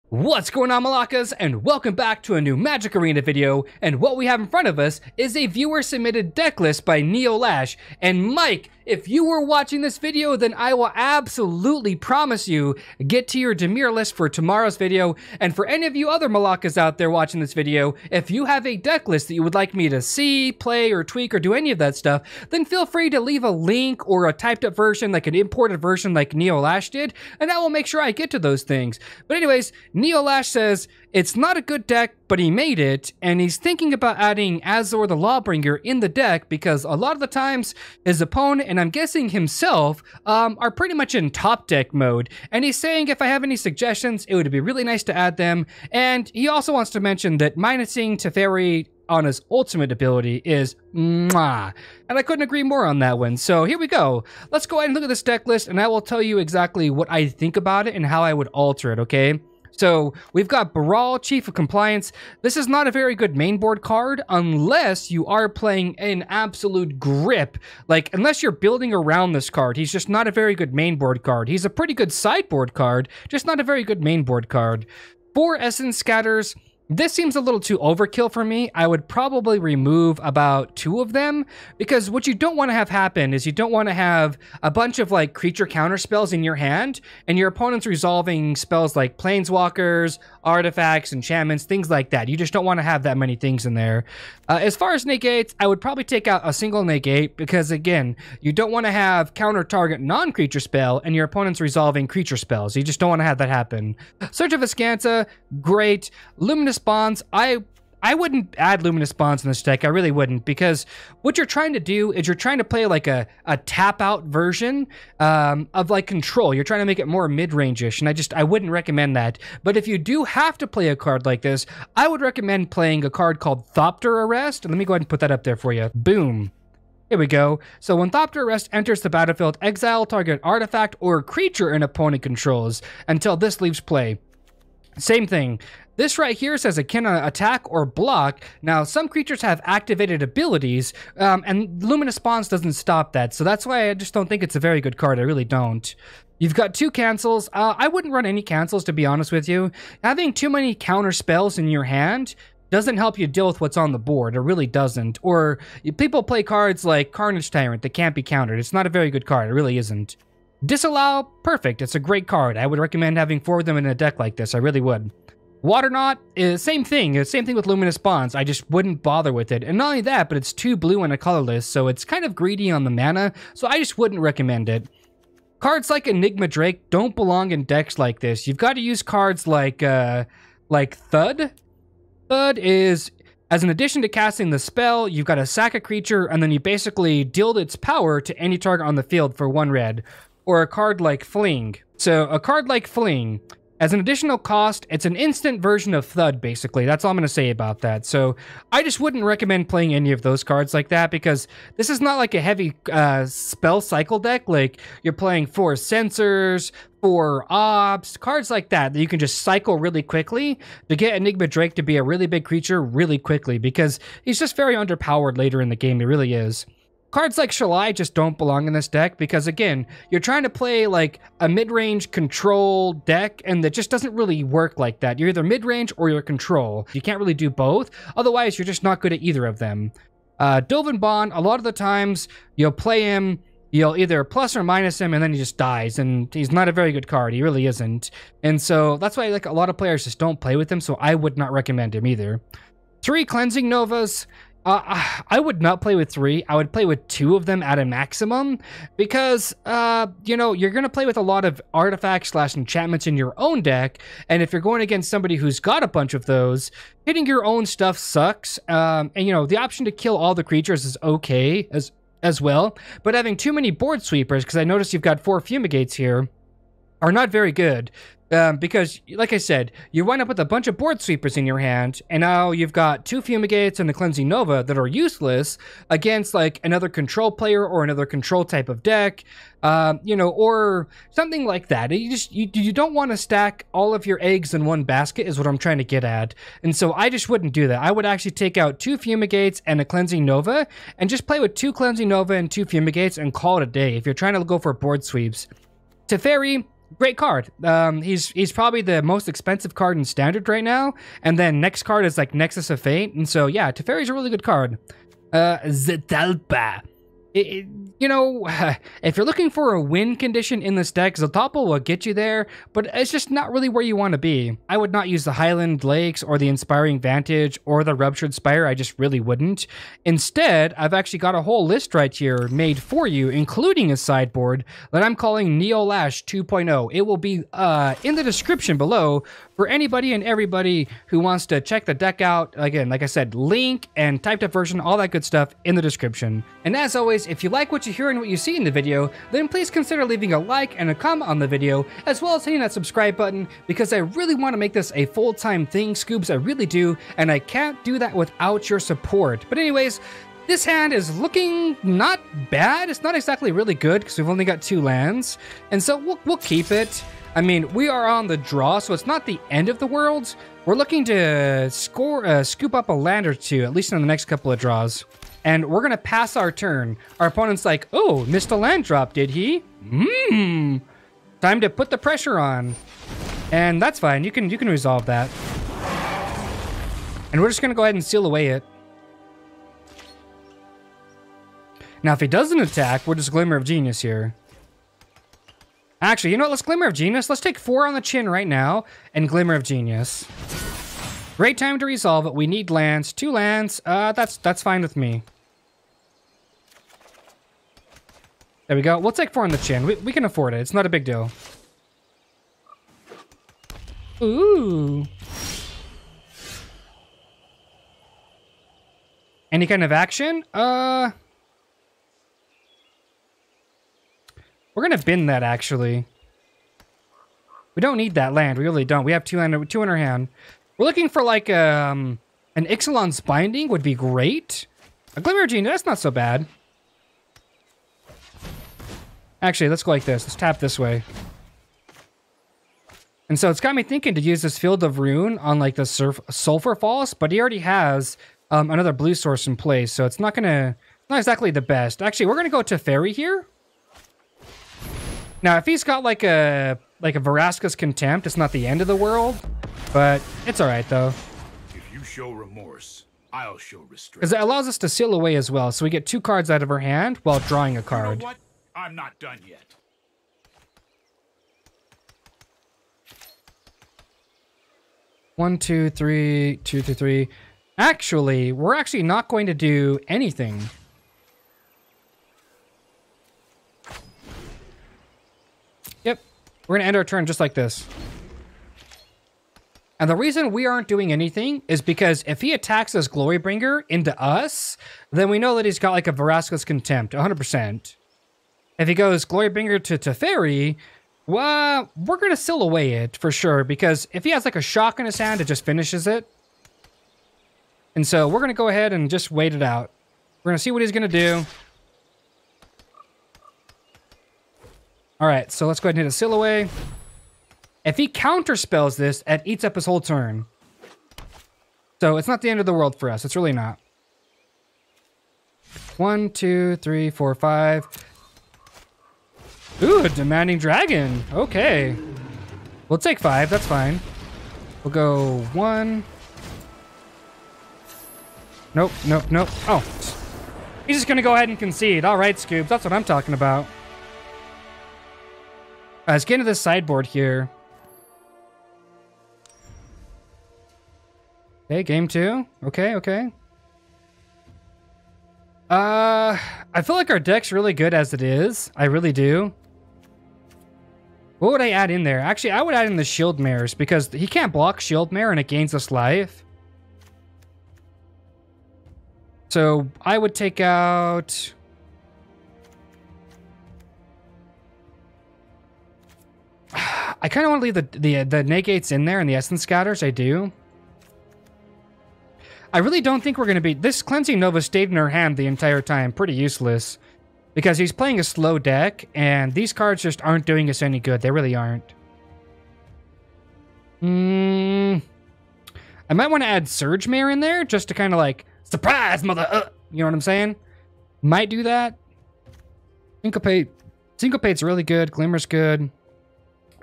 What's going on, Malakas, and welcome back to a new Magic Arena video. And what we have in front of us is a viewer submitted deck list by Neoo Lash. And Mike, if you were watching this video, then I will absolutely promise you get to your Dimir list for tomorrow's video. And for any of you other Malakas out there watching this video, if you have a deck list that you would like me to see, play, or tweak, or do any of that stuff, then feel free to leave a link or a typed up version, like an imported version like Neoo Lash did, and I will make sure I get to those things. But anyways, Neoo Lash says, it's not a good deck, but he made it, and he's thinking about adding Azor the Lawbringer in the deck because a lot of the times his opponent, and I'm guessing himself, are pretty much in top deck mode. And he's saying if I have any suggestions, it would be really nice to add them. And he also wants to mention that minusing Teferi on his ultimate ability is mwah. And I couldn't agree more on that one. So here we go. Let's go ahead and look at this deck list, and I will tell you exactly what I think about it and how I would alter it, okay? So we've got Baral, Chief of Compliance. This is not a very good main board card unless you are playing an absolute grip. Like, unless you're building around this card, he's just not a very good main board card. He's a pretty good sideboard card, just not a very good main board card. 4 Essence Scatters. This seems a little too overkill for me. I would probably remove about 2 of them, because what you don't want to have happen is you don't want to have a bunch of like creature counter spells in your hand and your opponent's resolving spells like planeswalkers, artifacts, enchantments, things like that. You just don't want to have that many things in there. As far as negates, I would probably take out a single negate because, again, you don't want to have counter target non-creature spell and your opponent's resolving creature spells. You just don't want to have that happen. Search of Azcanta, great. Luminous Bonds, I wouldn't add Luminous Bonds in this deck. I really wouldn't, because what you're trying to do is you're trying to play like a tap out version of like Control. You're trying to make it more mid-range-ish, and I wouldn't recommend that. But if you do have to play a card like this, I would recommend playing a card called Thopter Arrest. Let me go ahead and put that up there for you. Boom. Here we go. So when Thopter Arrest enters the battlefield, exile target artifact or creature an opponent controls until this leaves play. Same thing. This right here says it cannot attack or block. Now, some creatures have activated abilities, and Luminous Bonds doesn't stop that. So that's why I just don't think it's a very good card. I really don't. You've got 2 cancels. I wouldn't run any cancels, to be honest with you. Having too many counter spells in your hand doesn't help you deal with what's on the board. It really doesn't. Or people play cards like Carnage Tyrant that can't be countered. It's not a very good card. It really isn't. Disallow, perfect. It's a great card. I would recommend having 4 of them in a deck like this. I really would. Waterknot is same thing. Same thing with Luminous Bonds. I just wouldn't bother with it. And not only that, but it's 2 blue and a colorless, so it's kind of greedy on the mana, so I just wouldn't recommend it. Cards like Enigma Drake don't belong in decks like this. You've got to use cards like Thud. Thud is, as an addition to casting the spell, you've got to sack a creature, and then you basically deal its power to any target on the field for 1 red. Or a card like Fling. So a card like Fling, as an additional cost, it's an instant version of Thud, basically. That's all I'm going to say about that. So I just wouldn't recommend playing any of those cards like that, because this is not like a heavy spell cycle deck. Like, you're playing 4 Censors, 4 Ops, cards like that you can just cycle really quickly to get Enigma Drake to be a really big creature really quickly, because he's just very underpowered later in the game. He really is. Cards like Shalai just don't belong in this deck because, again, you're trying to play like a mid-range control deck, and that just doesn't really work like that. You're either mid-range or you're control. You can't really do both. Otherwise, you're just not good at either of them. Dovin Bond, a lot of the times, you'll play him, you'll either plus or minus him, and then he just dies, and he's not a very good card. He really isn't. And so that's why like a lot of players just don't play with him, so I would not recommend him either. 3 Cleansing Novas. I would not play with 3. I would play with 2 of them at a maximum because, you know, you're going to play with a lot of artifacts / enchantments in your own deck. And if you're going against somebody who's got a bunch of those, hitting your own stuff sucks. And, you know, the option to kill all the creatures is okay as well. But having too many board sweepers, because I noticed you've got 4 Fumigates here, are not very good. Because, like I said, you wind up with a bunch of board sweepers in your hand, and now you've got 2 Fumigates and the Cleansing Nova that are useless against, like, another control player or another control type of deck, you know, or something like that. You don't want to stack all of your eggs in one basket is what I'm trying to get at, and so I just wouldn't do that. I would actually take out 2 Fumigates and a Cleansing Nova, and just play with 2 Cleansing Nova and 2 Fumigates and call it a day if you're trying to go for board sweeps. Teferi, great card. He's probably the most expensive card in Standard right now, and then next card is like Nexus of Fate, and so yeah, Teferi's a really good card. Zetalpa. You know, if you're looking for a win condition in this deck, Zetalpa will get you there, but it's just not really where you want to be. I would not use the Highland Lakes or the Inspiring Vantage or the Ruptured Spire. I just really wouldn't. Instead, I've actually got a whole list right here made for you, including a sideboard that I'm calling Neoo Lash 2.0. It will be in the description below for anybody and everybody who wants to check the deck out. Again, like I said, link and typed up version, all that good stuff in the description. And as always, if you like what you hear and what you see in the video, then please consider leaving a like and a comment on the video, as well as hitting that subscribe button, because I really want to make this a full-time thing, Scoobs, I really do, and I can't do that without your support. But anyways, this hand is looking not bad. It's not exactly really good, because we've only got 2 lands, and so we'll keep it. I mean, we are on the draw, so it's not the end of the world. We're looking to scoop up a land or 2, at least in the next couple of draws. And we're going to pass our turn. Our opponent's like, oh, missed a land drop, did he? Time to put the pressure on. And that's fine. You can resolve that. And we're just going to go ahead and seal away it. Now, if he doesn't attack, we'll just Glimmer of Genius here. Actually, you know what? Let's Glimmer of Genius. Let's take 4 on the chin right now and Glimmer of Genius. Great time to resolve it. We need lands. 2 lands. That's fine with me. There we go. We'll take 4 on the chin. We can afford it. It's not a big deal. Ooh. Any kind of action? We're gonna bin that, actually. We don't need that land. We really don't. We have 2 in our hand. We're looking for, like, an Ixalan's Binding would be great. A Glimmer of Genius, that's not so bad. Actually, let's go like this. Let's tap this way. And so it's got me thinking to use this Field of Ruin on, like, the Sulfur Falls, but he already has another blue source in place, so it's not exactly the best. Actually, we're gonna go Teferi here. Now, if he's got like a Orazca's Contempt, it's not the end of the world, but it's all right though. If you show remorse, I'll show restraint. Because it allows us to seal away as well, so we get 2 cards out of our hand while drawing a card. You know what? I'm not done yet. One, two, three, 2, 2, 3. Actually, we're actually not going to do anything. Yep, we're gonna end our turn just like this. And the reason we aren't doing anything is because if he attacks us Glorybringer into us, then we know that he's got like a Orazca's Contempt, 100%. If he goes Glorybringer to Teferi, well, we're gonna seal away it for sure, because if he has like a shock in his hand, it just finishes it. And so we're gonna go ahead and just wait it out. We're gonna see what he's gonna do. All right, so let's go ahead and hit a seal away. If he counterspells this, it eats up his whole turn. So it's not the end of the world for us. It's really not. 1, 2, 3, 4, 5. Ooh, a Demanding Dragon. Okay. We'll take 5. That's fine. We'll go 1. Nope, nope, nope. Oh. He's just going to go ahead and concede. All right, Scoobs. That's what I'm talking about. Let's get into this sideboard here. Okay, game 2. Okay, okay. I feel like our deck's really good as it is. I really do. What would I add in there? Actually, I would add in the Shield Mares, because he can't block Shield Mare and it gains us life. So I would take out... I kind of want to leave the Negates in there and the Essence Scatters. I do. I really don't think we're going to be... This Cleansing Nova stayed in our hand the entire time. Pretty useless. Because he's playing a slow deck, and these cards just aren't doing us any good. They really aren't. I might want to add Surge Mare in there, just to kind of like... Surprise, mother... you know what I'm saying? Might do that. Syncopate's really good. Glimmer's good.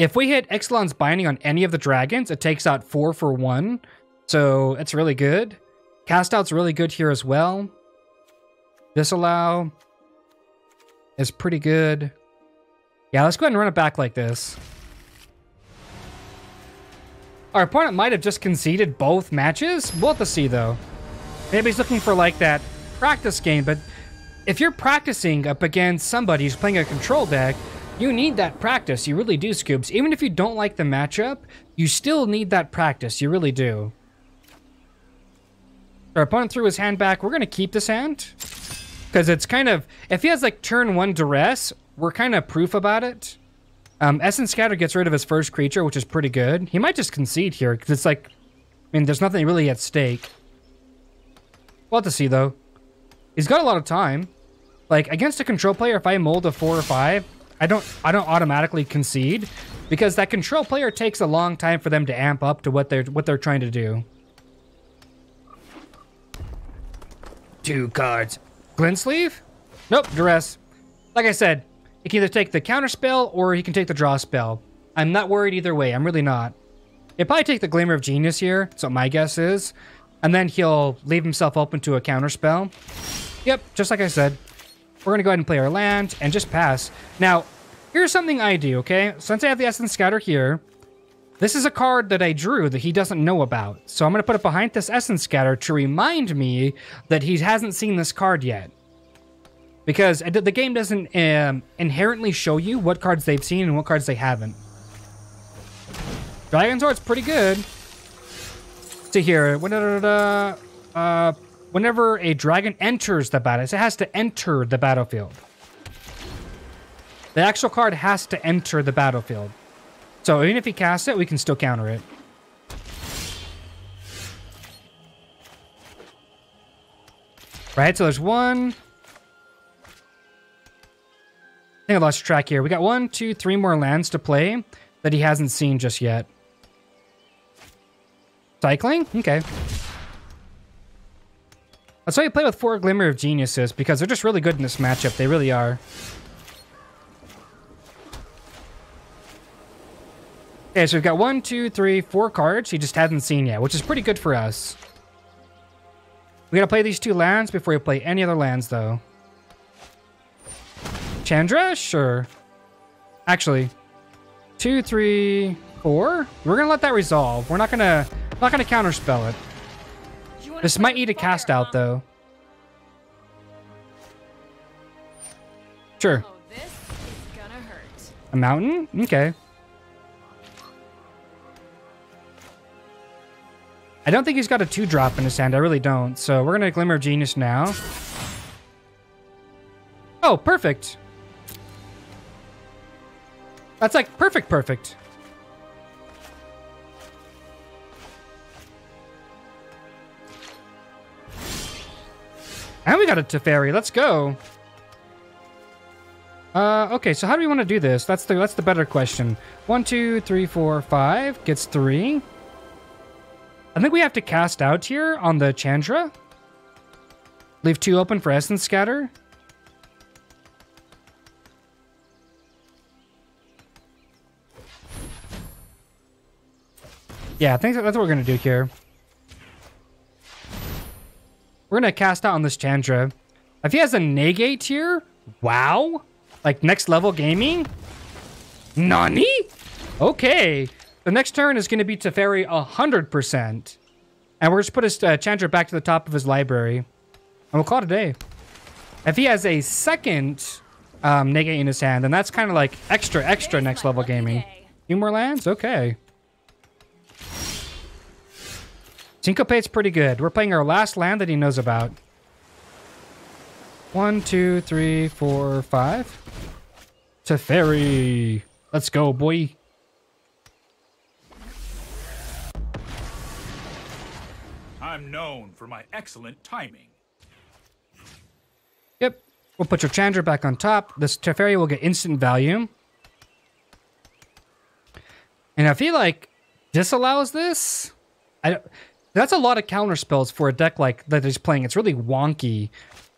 If we hit Ixalan's Binding on any of the dragons, it takes out 4 for 1. So it's really good. Cast out's really good here as well. Disallow is pretty good. Yeah, let's go ahead and run it back like this. Our opponent might have just conceded both matches. We'll have to see, though. Maybe he's looking for, like, that practice game. But if you're practicing up against somebody who's playing a control deck, you need that practice. You really do, Scoops. Even if you don't like the matchup, you still need that practice. You really do. Our opponent threw his hand back. We're going to keep this hand. Because it's kind of... If he has, like, turn 1 duress, we're kind of proof about it. Essence Scatter gets rid of his first creature, which is pretty good. He might just concede here, because it's like... I mean, there's nothing really at stake. We'll have to see, though. He's got a lot of time. Like, against a control player, if I mold a 4 or 5, I don't automatically concede, because that control player takes a long time for them to amp up to what they're trying to do. 2 cards. Glint Sleeve? Nope, duress. Like I said, he can either take the counter spell or he can take the draw spell. I'm not worried either way. I'm really not. He'll probably take the Glimmer of Genius here. That's what my guess is. And then he'll leave himself open to a counter spell. Yep, just like I said. We're going to go ahead and play our land and just pass. Now, here's something I do, okay? Since I have the Essence Scatter here, this is a card that I drew that he doesn't know about. So I'm going to put it behind this Essence Scatter to remind me that he hasn't seen this card yet. Because the game doesn't inherently show you what cards they've seen and what cards they haven't. Dragon Sword's pretty good. See here. Whenever a dragon enters the battle, it has to enter the battlefield. The actual card has to enter the battlefield. So even if he casts it, we can still counter it. Right, so there's one... I think I lost track here. We got 1, 2, 3 more lands to play that he hasn't seen just yet. Cycling? Okay. That's why you play with 4 Glimmer of Geniuses, because they're just really good in this matchup. They really are. Okay, so we've got 1, 2, 3, 4 cards he just hasn't seen yet, which is pretty good for us. We gotta play these 2 lands before we play any other lands, though. Chandra? Sure. Actually, 2, 3, 4. We're gonna let that resolve. We're not gonna counterspell it. This might eat a cast out, though. Sure. A mountain? Okay. I don't think he's got a 2-drop in his hand. I really don't. So we're gonna Glimmer of Genius now. Oh, perfect. That's like perfect. And we got a Teferi. Let's go. Okay, so how do we want to do this? That's the better question. 1, 2, 3, 4, 5 gets 3. I think we have to cast out here on the Chandra. Leave 2 open for Essence Scatter. Yeah, I think that's what we're going to do here. We're going to cast out on this Chandra. If he has a Negate here, wow. Like next level gaming? Nani? Okay. The next turn is going to be Teferi 100%. And we're just put his Chandra back to the top of his library. And we'll call it a day. If he has a second Negate in his hand, then that's kind of like extra next level gaming. 2 more lands? Okay. Syncopate's pretty good. We're playing our last land that he knows about. 1, 2, 3, 4, 5. Teferi. Let's go, boy. I'm known for my excellent timing. Yep. We'll put your Chandra back on top. This Teferi will get instant value. And I feel like disallows this. That's a lot of counter spells for a deck like that he's playing. It's really wonky.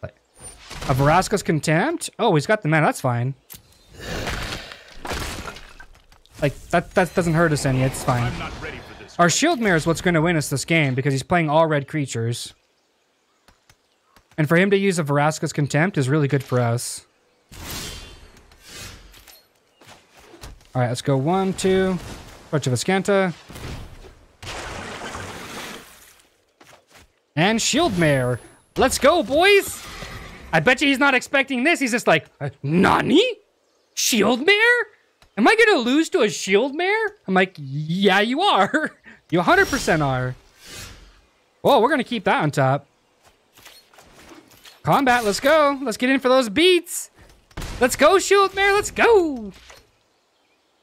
A Orazca's Contempt? Oh, he's got the mana. That's fine. Like, that doesn't hurt us any. It's fine. I'm not ready for this. Our Shield Mirror is what's going to win us this game because he's playing all red creatures. And for him to use a Orazca's Contempt is really good for us. Alright, let's go 1, 2. Arch of Azcanta. And Shield Mare. Let's go, boys! I bet you he's not expecting this. He's just like, Nani? Shield Mare? Am I gonna lose to a Shield Mare? I'm like, yeah, you are. You 100% are. Oh, we're gonna keep that on top. Combat, let's go. Let's get in for those beats. Let's go, Shield Mare, let's go.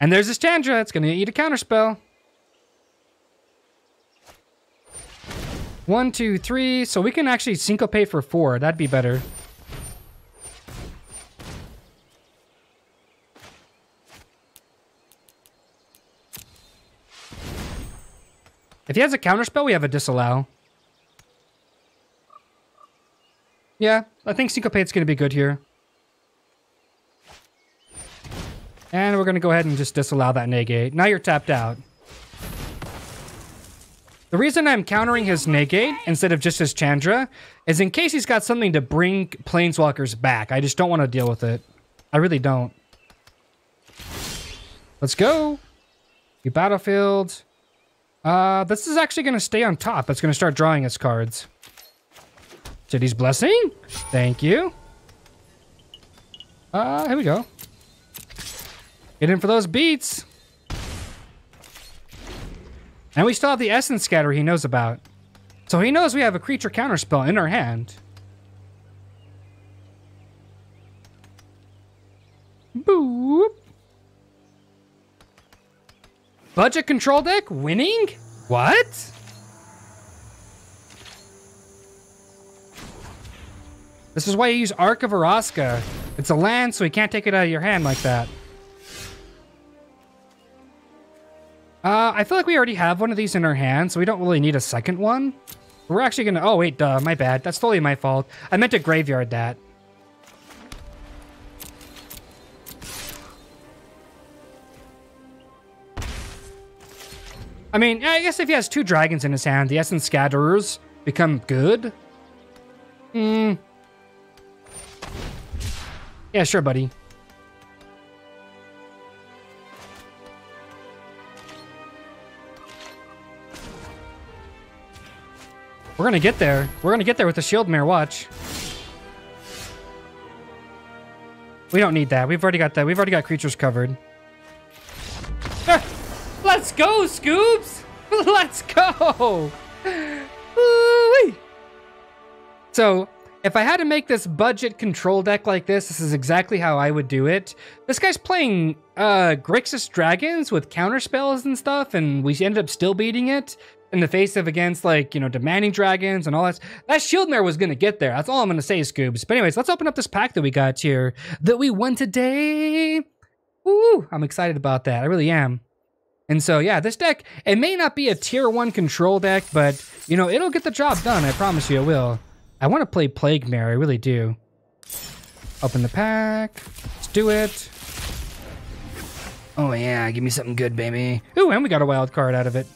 And there's this Chandra. It's gonna eat a counterspell. 1, 2, 3. So we can actually syncopate for 4. That'd be better. If he has a counterspell, we have a Disallow. Yeah, I think Syncopate's going to be good here. And we're going to go ahead and just disallow that Negate. Now you're tapped out. The reason I'm countering his Negate instead of just his Chandra is in case he's got something to bring Planeswalkers back. I just don't want to deal with it. I really don't. Let's go. You battlefield. This is actually going to stay on top. It's going to start drawing its cards. City's Blessing. Thank you. Here we go. Get in for those beats. And we still have the Essence Scatter he knows about. So he knows we have a creature counterspell in our hand. Boop. Budget control deck winning? What? This is why you use Arch of Orazca. It's a land, so you can't take it out of your hand like that. I feel like we already have one of these in our hand, so we don't really need a second one. We're actually gonna... Oh, wait, duh, my bad. That's totally my fault. I meant to graveyard that. I mean, I guess if he has 2 dragons in his hand, the Essence Scatterers become good. Yeah, sure, buddy. We're gonna get there. We're gonna get there with the Shield Mare, watch. We don't need that. We've already got that. We've already got creatures covered. Let's go, Scoobs! Let's go! Woo-wee. So, if I had to make this budget control deck like this is exactly how I would do it. This guy's playing Grixis Dragons with counterspells and stuff, and we ended up still beating it in the face of against, like, you know, Demanding Dragons and all that. That Shield Mare was going to get there. That's all I'm going to say, Scoobs. But anyways, let's open up this pack that we got here that we won today. Woo! I'm excited about that. I really am. And so, yeah, this deck, it may not be a tier 1 control deck, but, you know, it'll get the job done. I promise you it will. I want to play Plague Mare. I really do. Open the pack. Let's do it. Oh, yeah. Give me something good, baby. Ooh, and we got a wild card out of it.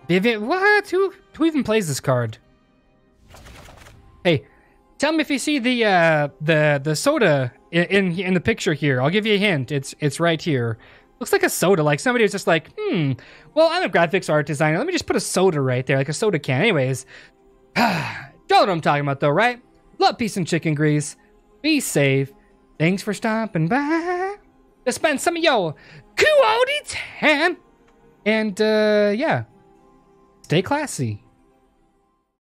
Vivian, what? Who even plays this card? Hey, tell me if you see the soda in the picture here. I'll give you a hint. It's right here. Looks like a soda. Like somebody was just like, well, I'm a graphics art designer. Let me just put a soda right there, like a soda can. Anyways, you know what I'm talking about, though, right? Love, peace, and chicken grease. Be safe. Thanks for stopping by to spend some of your quality time. And yeah. Stay classy.